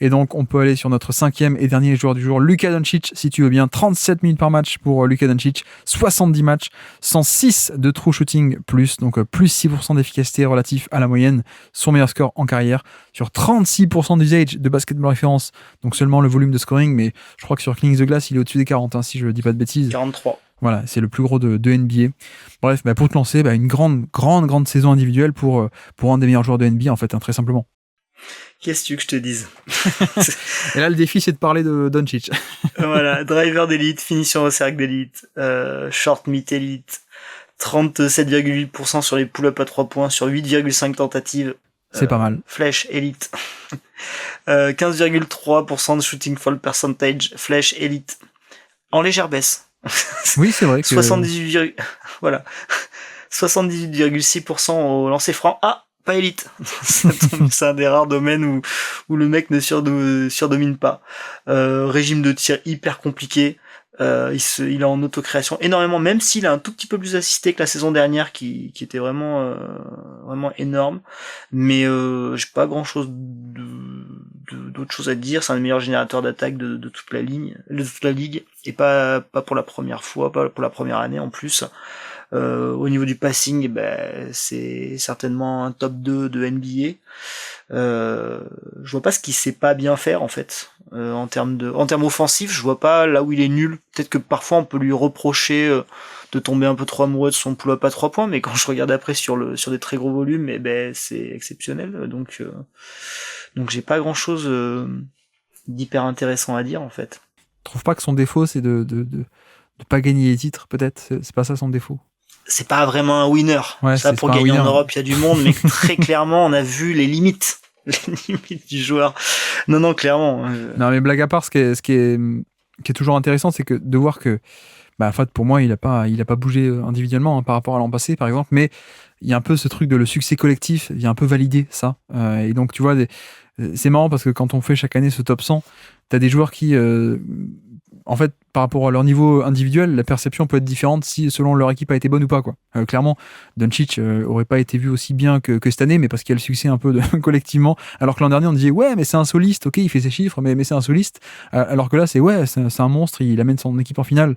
Et donc, on peut aller sur notre 5e et dernier joueur du jour, Luka Doncic, si tu veux bien. 37 minutes par match pour Luka Doncic, 70 matchs, 106 de true shooting plus, donc plus 6% d'efficacité relatif à la moyenne, son meilleur score en carrière, sur 36% d'usage de basketball référence, donc seulement le volume de scoring, mais je crois que sur Cleaning the Glass, il est au-dessus des 40, si je ne dis pas de bêtises. 43. Voilà, c'est le plus gros de NBA. Bref, pour te lancer, une grande saison individuelle pour un des meilleurs joueurs de NBA, en fait, très simplement. Qu'est-ce que tu veux que je te dise? Et là, le défi, c'est de parler de Doncic. Voilà, driver d'élite, finition au cercle d'élite, short mid élite, 37,8% sur les pull-ups à 3 points, sur 8,5 tentatives. C'est pas mal. Flèche élite. 15,3% de shooting fall percentage, flèche élite. En légère baisse. Oui, c'est vrai que... 78,6% au lancer franc. Ah, pas élite. C'est un des rares domaines où le mec ne surdomine pas. Régime de tir hyper compliqué. Il est en autocréation énormément, même s'il a un tout petit peu plus assisté que la saison dernière qui était vraiment énorme. Mais j'ai pas grand chose d'autre chose à dire. C'est un des meilleurs générateurs d'attaque de toute la ligue, et pas pour la première fois, pas pour la première année en plus. Au niveau du passing, c'est certainement un top 2 de NBA. Je vois pas ce qu'il sait pas bien faire en fait. En termes offensifs, je vois pas là où il est nul. Peut-être que parfois on peut lui reprocher de tomber un peu trop amoureux de son pull-up à 3 points, mais quand je regarde après sur des très gros volumes, c'est exceptionnel. Donc j'ai pas grand chose d'hyper intéressant à dire en fait. Je trouve pas que son défaut c'est de pas gagner les titres, peut-être. C'est pas ça son défaut. C'est pas vraiment un winner. Ouais, ça, pour gagner en Europe, il y a du monde, mais très clairement, on a vu les limites du joueur. Non, clairement. Non, mais blague à part, ce qui est toujours intéressant, c'est que de voir que, en fait, pour moi, il a pas bougé individuellement par rapport à l'an passé, par exemple, mais il y a un peu ce truc de le succès collectif, il y a un peu validé ça. Et donc, tu vois, c'est marrant parce que quand on fait chaque année ce top 100, t'as des joueurs qui, en fait, par rapport à leur niveau individuel, la perception peut être différente selon leur équipe a été bonne ou pas, quoi. Clairement, Doncic aurait pas été vu aussi bien que cette année, mais parce qu'il y a le succès un peu collectivement. Alors que l'an dernier, on disait ouais, mais c'est un soliste, ok, il fait ses chiffres, mais c'est un soliste. Alors que là, c'est un monstre, il amène son équipe en finale.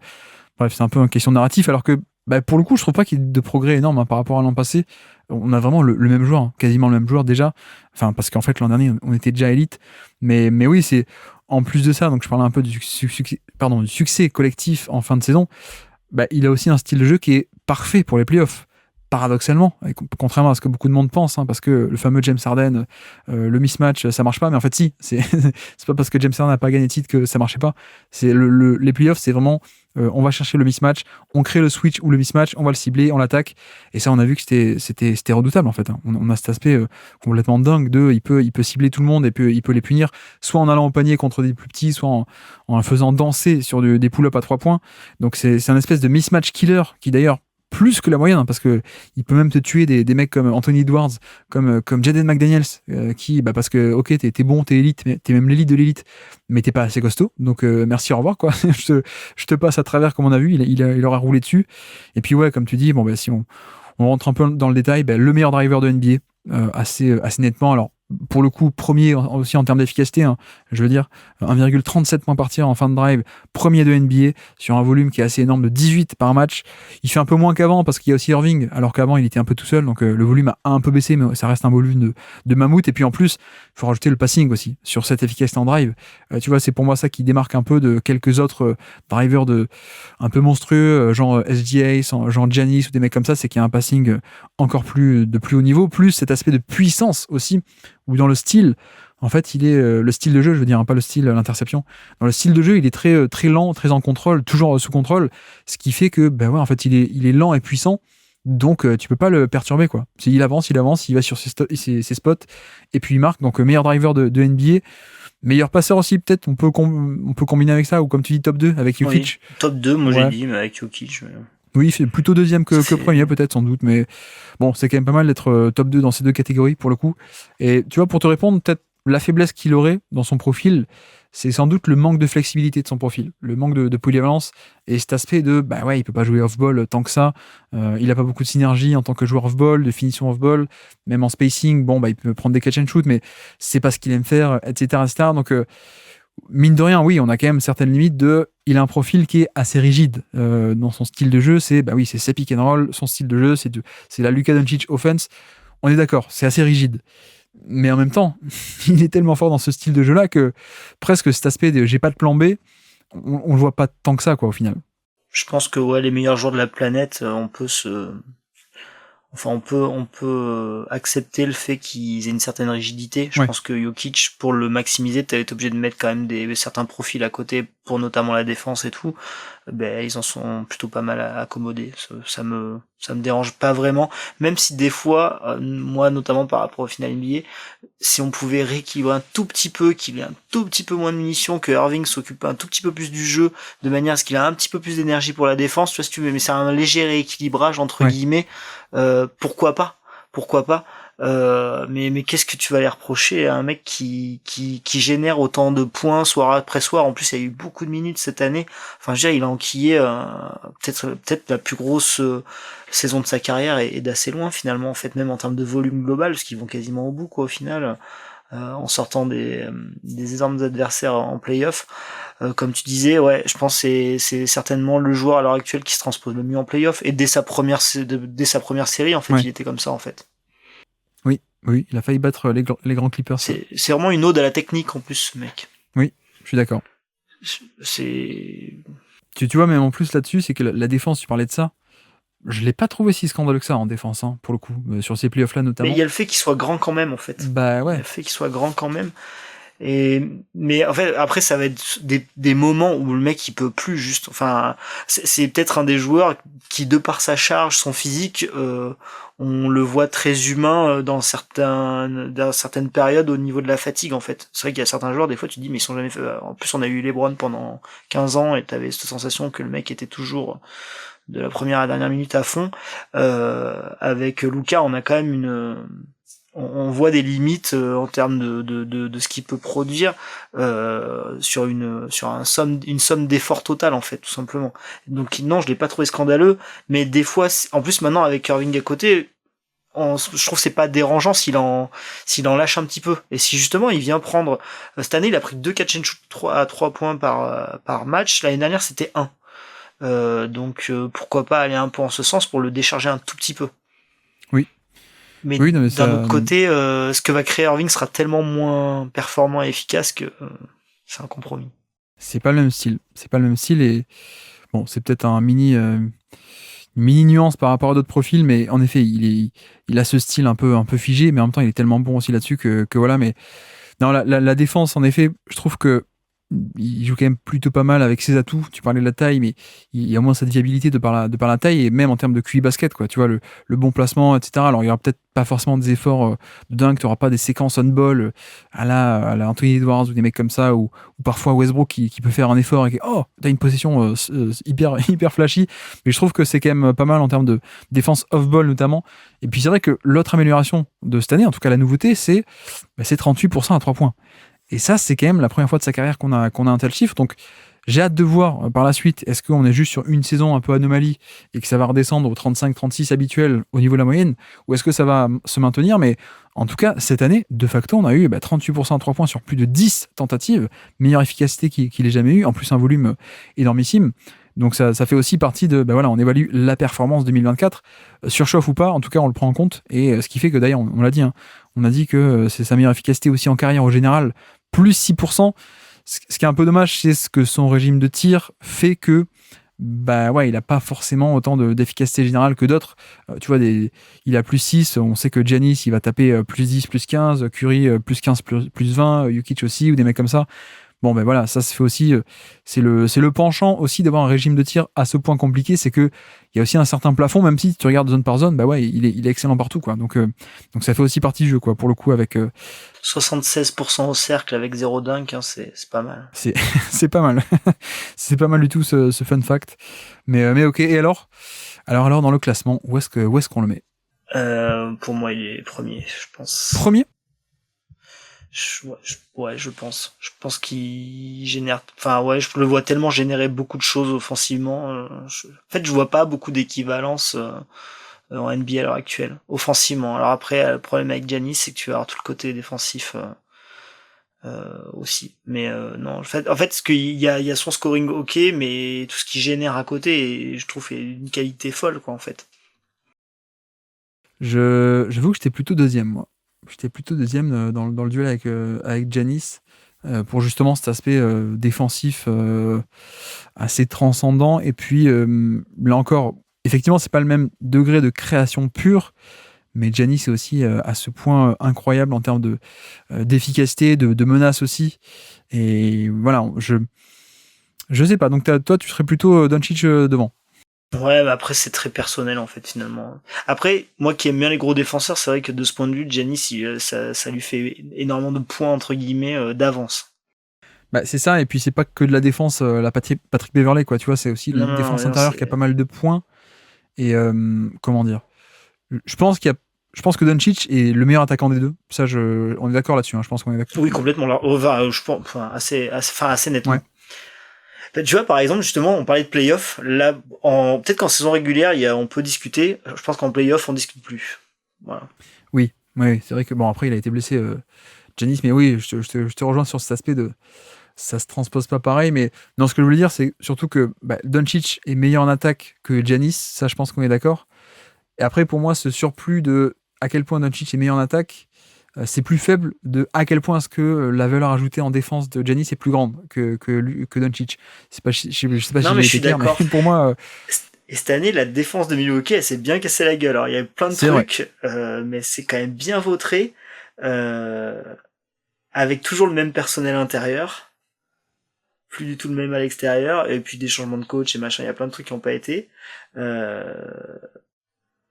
Bref, c'est un peu une question de narratif, alors que pour le coup, je trouve pas qu'il y ait de progrès énorme par rapport à l'an passé. On a vraiment le même joueur, quasiment le même joueur déjà. Enfin, parce qu'en fait, l'an dernier, on était déjà élite. Mais oui, c'est en plus de ça, donc je parlais un peu du succès collectif en fin de saison. Il a aussi un style de jeu qui est parfait pour les playoffs. Paradoxalement, contrairement à ce que beaucoup de monde pense, parce que le fameux James Harden, le mismatch, ça marche pas, mais en fait si, c'est pas parce que James Harden n'a pas gagné de titre que ça marchait pas. C'est les playoffs, c'est vraiment on va chercher le mismatch, on crée le switch ou le mismatch, on va le cibler, on l'attaque, et ça on a vu que c'était redoutable en fait. On a cet aspect complètement dingue de il peut cibler tout le monde et il peut les punir, soit en allant au panier contre des plus petits, soit en faisant danser sur des pull-ups à 3 points. Donc c'est un espèce de mismatch killer qui d'ailleurs plus que la moyenne, parce que il peut même te tuer des mecs comme Anthony Edwards, comme Jaden McDaniels, qui, parce que ok, t'es bon, t'es élite, t'es même l'élite de l'élite, mais t'es pas assez costaud, donc merci, au revoir, quoi. je te passe à travers, comme on a vu, il aura roulé dessus. Et puis ouais, comme tu dis, si on rentre un peu dans le détail, le meilleur driver de NBA, assez nettement. Alors pour le coup, premier aussi en termes d'efficacité, je veux dire, 1,37 points par tir en fin de drive, premier de NBA, sur un volume qui est assez énorme de 18 par match. Il fait un peu moins qu'avant parce qu'il y a aussi Irving, alors qu'avant il était un peu tout seul, donc le volume a un peu baissé, mais ça reste un volume de mammouth. Et puis en plus, il faut rajouter le passing aussi, sur cette efficacité en drive. Tu vois, c'est pour moi ça qui démarque un peu de quelques autres drivers un peu monstrueux, genre SGA, genre Giannis ou des mecs comme ça, c'est qu'il y a un passing encore plus haut niveau, plus cet aspect de puissance aussi, ou dans le style, en fait, il est le style de jeu, je veux dire, pas le style l'interception. Dans le style de jeu, il est très très lent, très en contrôle, toujours sous contrôle, ce qui fait que en fait, il est lent et puissant, donc tu peux pas le perturber, quoi. Il avance, il va sur ses spots et puis il marque. Donc meilleur driver de NBA, meilleur passeur aussi, peut-être on peut combiner avec ça, ou comme tu dis top 2 avec Jokic. Oui, top 2, moi j'ai dit, mais avec Jokic. Oui, c'est plutôt deuxième que premier, peut-être, sans doute, mais bon, c'est quand même pas mal d'être top 2 dans ces deux catégories, pour le coup. Et tu vois, pour te répondre, peut-être la faiblesse qu'il aurait dans son profil, c'est sans doute le manque de flexibilité de son profil, le manque de polyvalence et cet aspect de il peut pas jouer off-ball tant que ça. Il a pas beaucoup de synergie en tant que joueur off-ball, de finition off-ball, même en spacing. Il peut prendre des catch and shoot, mais c'est pas ce qu'il aime faire, etc., etc. Donc mine de rien, oui, on a quand même certaines limites il a un profil qui est assez rigide dans son style de jeu. C'est pick and roll, son style de jeu, c'est la Luka Doncic offense. On est d'accord, c'est assez rigide. Mais en même temps, il est tellement fort dans ce style de jeu-là que presque cet aspect de j'ai pas de plan B, on le voit pas tant que ça, quoi, au final. Je pense que les meilleurs joueurs de la planète, on peut accepter le fait qu'ils aient une certaine rigidité. Je pense que Jokic, pour le maximiser, t'as été obligé de mettre quand même certains profils à côté pour notamment la défense et tout. Ils en sont plutôt pas mal accommodés. Ça me dérange pas vraiment. Même si des fois, moi notamment par rapport au final NBA, si on pouvait rééquilibrer un tout petit peu, qu'il ait un tout petit peu moins de munitions, que Irving s'occupe un tout petit peu plus du jeu, de manière à ce qu'il a un petit peu plus d'énergie pour la défense, tu vois, si tu veux, mais c'est un léger rééquilibrage entre guillemets. Pourquoi pas mais qu'est-ce que tu vas aller reprocher à un mec qui génère autant de points soir après soir? En plus, il y a eu beaucoup de minutes cette année. Enfin, je veux dire, il a enquillé peut-être la plus grosse saison de sa carrière et d'assez loin finalement, en fait, même en termes de volume global, parce qu'ils vont quasiment au bout, quoi, au final, en sortant des énormes adversaires en play-off. Comme tu disais, je pense que c'est certainement le joueur à l'heure actuelle qui se transpose le mieux en play-off, et dès sa première série, en fait, il était comme ça, en fait. Oui, il a failli battre les grands Clippers. C'est vraiment une ode à la technique en plus, ce mec. Oui, je suis d'accord. Tu vois, même en plus là-dessus, c'est que la défense, tu parlais de ça, je l'ai pas trouvé si scandaleux que ça en défense, pour le coup, sur ces playoffs-là notamment. Mais il y a le fait qu'il soit grand quand même, en fait. Il y a le fait qu'il soit grand quand même. Mais en fait, après, ça va être des moments où le mec il peut plus juste. Enfin, c'est peut-être un des joueurs qui, de par sa charge, son physique, on le voit très humain dans certaines périodes au niveau de la fatigue, en fait. C'est vrai qu'il y a certains joueurs, des fois, tu te dis, mais ils sont jamais fait. En plus, on a eu LeBron pendant 15 ans et t'avais cette sensation que le mec était toujours de la première à la dernière minute à fond. Avec Luka, on a quand même on voit des limites en termes de ce qu'il peut produire sur une somme d'effort total, en fait, tout simplement. Donc non, je l'ai pas trouvé scandaleux, mais des fois, en plus maintenant avec Irving à côté, je trouve que c'est pas dérangeant s'il en lâche un petit peu. Et si justement il vient prendre, cette année il a pris 2 catch and shoot à 3 points par match, l'année dernière c'était 1. Donc pourquoi pas aller un peu en ce sens pour le décharger un tout petit peu. Mais d'un autre côté, ce que va créer Irving sera tellement moins performant et efficace que c'est un compromis. C'est pas le même style. Et bon, c'est peut-être un mini nuance par rapport à d'autres profils, mais en effet, il a ce style un peu figé, mais en même temps, il est tellement bon aussi là-dessus que voilà. Mais non, la défense, en effet, je trouve que il joue quand même plutôt pas mal avec ses atouts. Tu parlais de la taille, mais il y a moins cette viabilité de par la taille, et même en termes de QI basket, quoi. Tu vois, le bon placement, etc. Alors, il y aura peut-être pas forcément des efforts de dingue, tu n'auras pas des séquences on-ball à la Anthony Edwards ou des mecs comme ça, ou parfois Westbrook qui peut faire un effort et qui, t'as une possession hyper flashy. Mais je trouve que c'est quand même pas mal en termes de défense off-ball notamment. Et puis, c'est vrai que l'autre amélioration de cette année, en tout cas la nouveauté, c'est 38% à 3 points. Et ça, c'est quand même la première fois de sa carrière qu'on a un tel chiffre. Donc, j'ai hâte de voir par la suite, est-ce qu'on est juste sur une saison un peu anomalie et que ça va redescendre au 35-36 habituel au niveau de la moyenne, ou est-ce que ça va se maintenir? Mais en tout cas, cette année, de facto, on a eu 38% à 3 points sur plus de 10 tentatives, meilleure efficacité qu'il ait jamais eu, en plus un volume énormissime. Donc ça fait aussi partie de, on évalue la performance 2024, surchauffe ou pas, en tout cas on le prend en compte, et ce qui fait que d'ailleurs, on l'a dit, on a dit que c'est sa meilleure efficacité aussi en carrière au général, plus 6%. Ce qui est un peu dommage, c'est ce que son régime de tir fait que il a pas forcément autant d'efficacité générale que d'autres. Tu vois, il a plus 6, on sait que Giannis, il va taper plus 10, plus 15, Curry plus 15, plus 20, Jokic aussi, ou des mecs comme ça. Bon, ça se fait aussi, c'est le penchant aussi d'avoir un régime de tir à ce point compliqué, c'est que il y a aussi un certain plafond, même si tu regardes zone par zone, il est excellent partout, quoi. Donc ça fait aussi partie du jeu, quoi, pour le coup, avec 76% au cercle avec 0 dunk, c'est pas mal. C'est pas mal. C'est pas mal du tout, ce fun fact. Mais ok, et alors dans le classement, où est-ce qu'on le met? Pour moi, il est premier, je pense. Premier? Ouais, je pense. Je pense qu'il génère. Enfin, ouais, je le vois tellement générer beaucoup de choses offensivement. En fait, je vois pas beaucoup d'équivalence en NBA à l'heure actuelle, offensivement. Alors après, le problème avec Giannis, c'est que tu vas avoir tout le côté défensif aussi. Mais non, en fait, ce qu'il y a son scoring ok, mais tout ce qu'il génère à côté, je trouve, est une qualité folle, quoi, en fait. J'avoue que j'étais plutôt deuxième, moi. J'étais plutôt deuxième dans le duel avec Giannis, pour justement cet aspect défensif assez transcendant. Et puis, là encore, effectivement, c'est pas le même degré de création pure, mais Giannis est aussi à ce point incroyable en termes d'efficacité, de menace aussi. Et voilà, je sais pas. Donc, toi, tu serais plutôt Doncic devant. Ouais, mais après c'est très personnel en fait finalement. Après, moi qui aime bien les gros défenseurs, c'est vrai que de ce point de vue, Giannis, ça lui fait énormément de points entre guillemets d'avance. Bah, c'est ça, et puis c'est pas que de la défense, la Patrick Beverley, quoi. Tu vois, c'est aussi Non, une non, défense non, intérieure qui a pas mal de points. Et comment dire, je pense je pense que Doncic est le meilleur attaquant des deux. Ça, on est d'accord là-dessus. Hein. Je pense qu'on est d'accord. oui, complètement. Là, je pense, enfin, assez Ouais. nettement. Tu vois, par exemple, justement, on parlait de playoff. Là, peut-être qu'en saison régulière, on peut discuter. Je pense qu'en playoff, on discute plus. Voilà. Oui, ouais, c'est vrai que bon, après, il a été blessé, Giannis, mais oui, je te rejoins sur cet aspect de ça se transpose pas pareil. Mais non, ce que je voulais dire, c'est surtout que Doncic est meilleur en attaque que Giannis. Ça, je pense qu'on est d'accord. Et après, pour moi, ce surplus de à quel point Doncic est meilleur en attaque, c'est plus faible de à quel point est-ce que la valeur ajoutée en défense de Giannis est plus grande que Doncic. C'est pas, je sais pas Non, si mais j'ai je été suis clair, mais d'accord. pour moi, Et cette année, la défense de Milwaukee, elle s'est bien cassée la gueule. Alors, il y a plein de c'est vrai. trucs, mais c'est quand même bien vautré, euh, avec toujours le même personnel intérieur, plus du tout le même à l'extérieur, et puis des changements de coach et machin. Il y a plein de trucs qui n'ont pas été. Euh,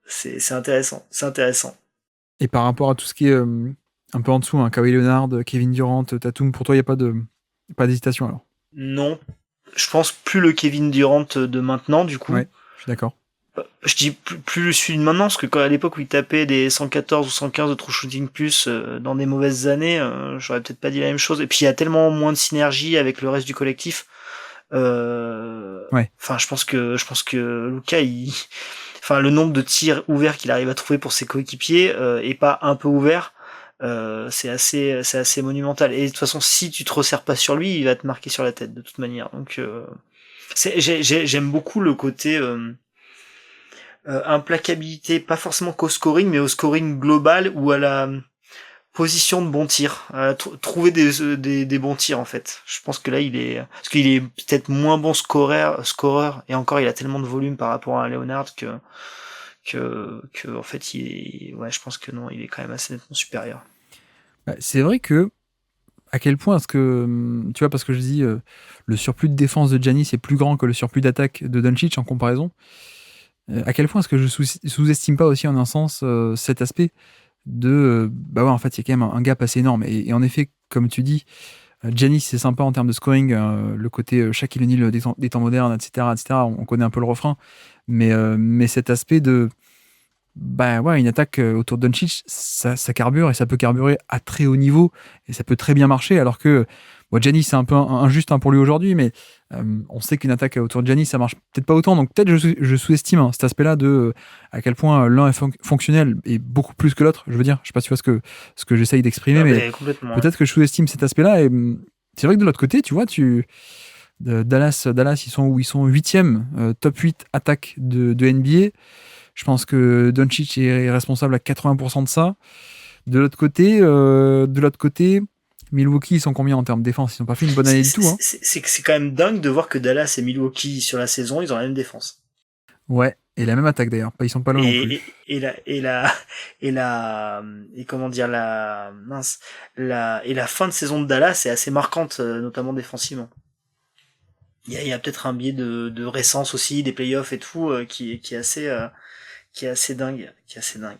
c'est intéressant. C'est intéressant. Et par rapport à tout ce qui est un peu en dessous, hein, Kawhi Leonard, Kevin Durant, Tatum, pour toi, il n'y a pas d'hésitation alors. Non, je pense plus le Kevin Durant de maintenant, du coup. Ouais, je suis d'accord. Je dis plus celui de maintenant, parce que quand à l'époque où il tapait des 114 ou 115 de true shooting plus dans des mauvaises années, j'aurais peut-être pas dit la même chose. Et puis il y a tellement moins de synergie avec le reste du collectif. Ouais. Enfin, je pense que Luka, enfin le nombre de tirs ouverts qu'il arrive à trouver pour ses coéquipiers et pas un peu ouvert, c'est assez monumental. Et de toute façon, si tu te resserres pas sur lui, il va te marquer sur la tête de toute manière. Donc j'aime beaucoup le côté implacabilité, pas forcément qu'au scoring, mais au scoring global ou à la position de bon tir, trouver des bons tirs en fait. Je pense que là parce qu'il est peut-être moins bon scoreur et encore il a tellement de volume par rapport à Leonard que en fait ouais, je pense que non, il est quand même assez nettement supérieur. C'est vrai que à quel point est-ce que tu vois, parce que je dis le surplus de défense de Giannis est plus grand que le surplus d'attaque de Doncic en comparaison. À quel point est-ce que je sous-estime pas aussi en un sens cet aspect de bah ouais, en fait il y a quand même un gap assez énorme, et en effet comme tu dis, Giannis c'est sympa en termes de scoring, le côté Shaquille O'Neal des temps modernes, etc., etc., on connaît un peu le refrain, mais cet aspect de bah ouais, une attaque autour de Doncic, ça carbure, et ça peut carburer à très haut niveau, et ça peut très bien marcher, alors que bon, Giannis c'est un peu injuste pour lui aujourd'hui, mais on sait qu'une attaque autour de Giannis ça marche peut-être pas autant, donc peut-être je sous-estime cet aspect-là de à quel point l'un est fonctionnel et beaucoup plus que l'autre. Je veux dire, je sais pas si tu vois ce que j'essaye d'exprimer, Ah mais ben complètement. Ouais. peut-être que je sous-estime cet aspect-là, et c'est vrai que de l'autre côté, tu vois, Dallas ils sont où? Ils sont 8e, top 8 attaque de NBA. Je pense que Doncic est responsable à 80% de ça. De l'autre côté, Milwaukee, ils sont combien en termes de défense? Ils n'ont pas fait une bonne année du tout. Hein. C'est quand même dingue de voir que Dallas et Milwaukee sur la saison, ils ont la même défense. Ouais, et la même attaque d'ailleurs. Ils sont pas loin non plus. Et comment dire la fin de saison de Dallas est assez marquante, notamment défensivement. Il y a peut-être un biais de récence aussi, des playoffs et tout, qui est assez dingue, qui est assez dingue.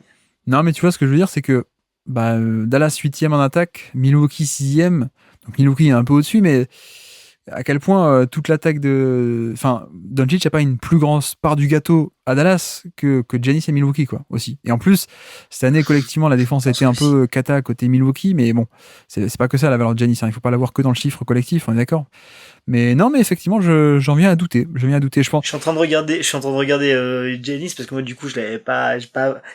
Non, mais tu vois, ce que je veux dire, c'est que Dallas 8e en attaque, Milwaukee 6e. Donc Milwaukee est un peu au-dessus, mais à quel point toute l'attaque de. Enfin, Doncic n'a pas une plus grosse part du gâteau à Dallas que Giannis et Milwaukee, quoi, aussi. Et en plus, cette année, collectivement, la défense a été un peu cata côté Milwaukee, mais bon, c'est pas que ça la valeur de Giannis, hein. Il faut pas l'avoir que dans le chiffre collectif, on est d'accord. Mais non, mais effectivement, j'en viens à douter. Je pense. Je suis en train de regarder Giannis parce que moi du coup j'ai pas.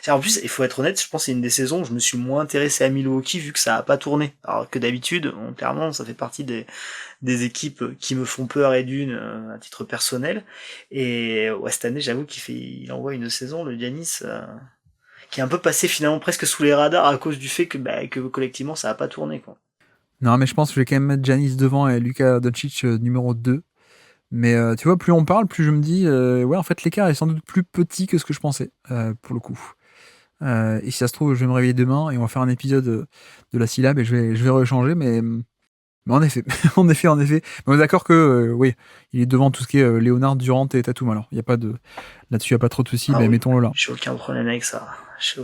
En plus, il faut être honnête, je pense que c'est une des saisons où je me suis moins intéressé à Milwaukee vu que ça a pas tourné. Alors que d'habitude, clairement, ça fait partie des équipes qui me font peur et à titre personnel. Et ouais, cette année, j'avoue il envoie une saison, le Giannis, qui est un peu passé finalement presque sous les radars à cause du fait que collectivement ça a pas tourné, quoi. Non, mais je pense que je vais quand même mettre Giannis devant et Luka Doncic numéro 2. Mais tu vois, plus on parle, plus je me dis, ouais, en fait, l'écart est sans doute plus petit que ce que je pensais, pour le coup. Et si ça se trouve, je vais me réveiller demain et on va faire un épisode de la syllabe et je vais rechanger, mais en effet, en effet. Mais on est d'accord que, oui, il est devant tout ce qui est Léonard, Durant et Tatum. Alors, il y a pas de, là-dessus, il n'y a pas trop de soucis, mais Oui. mettons-le là. J'ai aucun problème avec ça.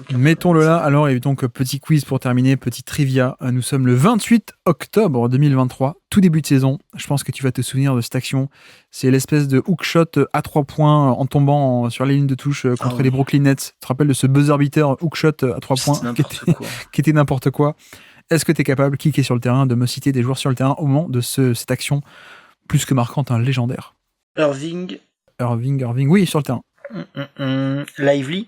Mettons-le là. Alors, et donc, petit quiz pour terminer, petit trivia. Nous sommes le 28 octobre 2023, tout début de saison. Je pense que tu vas te souvenir de cette action. C'est l'espèce de hookshot à 3 points en tombant sur les lignes de touche contre les Brooklyn Nets. Tu te rappelles de ce buzzer beater hookshot à 3 points qui était n'importe quoi. Est-ce que tu es capable, qui est sur le terrain, de me citer des joueurs sur le terrain au moment de cette action plus que marquante, un légendaire? Irving, oui, sur le terrain. Lively.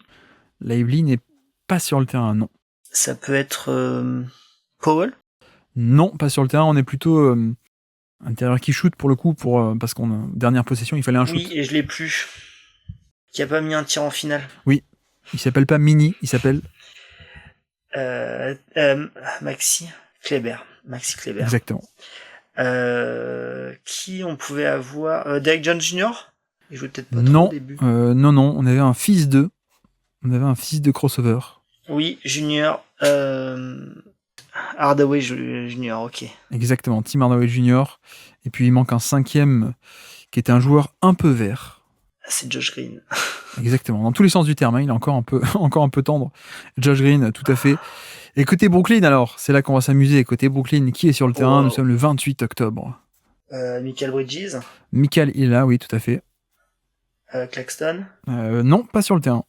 Lively n'est pas sur le terrain, non. Ça peut être Powell? Non, pas sur le terrain. On est plutôt intérieur qui shoot pour le coup, parce qu'on dernière possession, il fallait un shoot. Oui, et je l'ai plus. Qui a pas mis un tir en finale. Oui, il s'appelle pas Mini, il s'appelle Maxi Kleber. Exactement. Qui on pouvait avoir Derek Jones Jr. Il jouait peut-être pas trop au début. Non, on avait un fils de crossover. Oui, Junior. Hardaway Junior, ok. Exactement, Tim Hardaway Jr. Et puis il manque un 5e qui était un joueur un peu vert. C'est Josh Green. Exactement, dans tous les sens du terme, hein, il est encore un peu tendre. Josh Green, tout à fait. Et côté Brooklyn, alors, c'est là qu'on va s'amuser. Côté Brooklyn, qui est sur le terrain? Nous sommes le 28 octobre. Michael Bridges. Michael est là, oui, tout à fait. Claxton. Non, pas sur le terrain.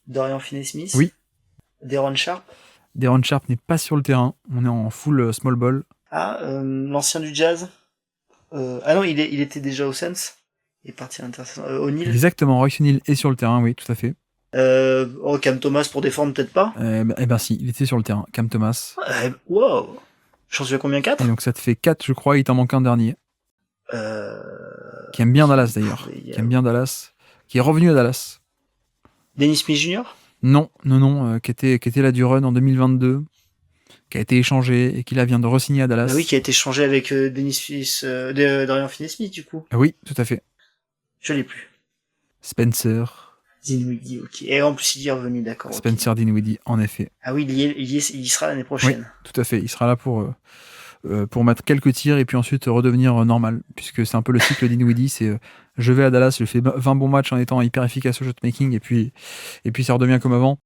Dorian Finney-Smith. Oui. Deron Sharp. Deron Sharp n'est pas sur le terrain. On est en full small ball. L'ancien du Jazz. Ah non, il était déjà au Suns. Il est parti à l'Intersaison. O'Neal. Exactement, Royce O'Neal est sur le terrain, oui, tout à fait. Cam Thomas pour défendre, peut-être pas. Eh ben si, il était sur le terrain, Cam Thomas. Wow. J'en suis à combien, 4? Et donc ça te fait 4, je crois, il t'en manque un dernier. Qui aime bien Dallas d'ailleurs. Qui est revenu à Dallas. Dennis Smith Jr. Non, qui était là du run en 2022, qui a été échangé et qui là vient de re-signer à Dallas. Oui, qui a été échangé avec Dorian Finney-Smith, du coup. Oui, tout à fait. Je l'ai plus. Spencer Dinwiddie, ok. Et en plus, il est revenu, d'accord. Spencer Dinwiddie, en effet. Ah oui, il y sera l'année prochaine. Oui, tout à fait. Il sera là pour mettre quelques tirs et puis ensuite redevenir normal, puisque c'est un peu le cycle Dinwiddie, c'est je vais à Dallas, je fais 20 bons matchs en étant hyper efficace au shotmaking et puis ça redevient comme avant.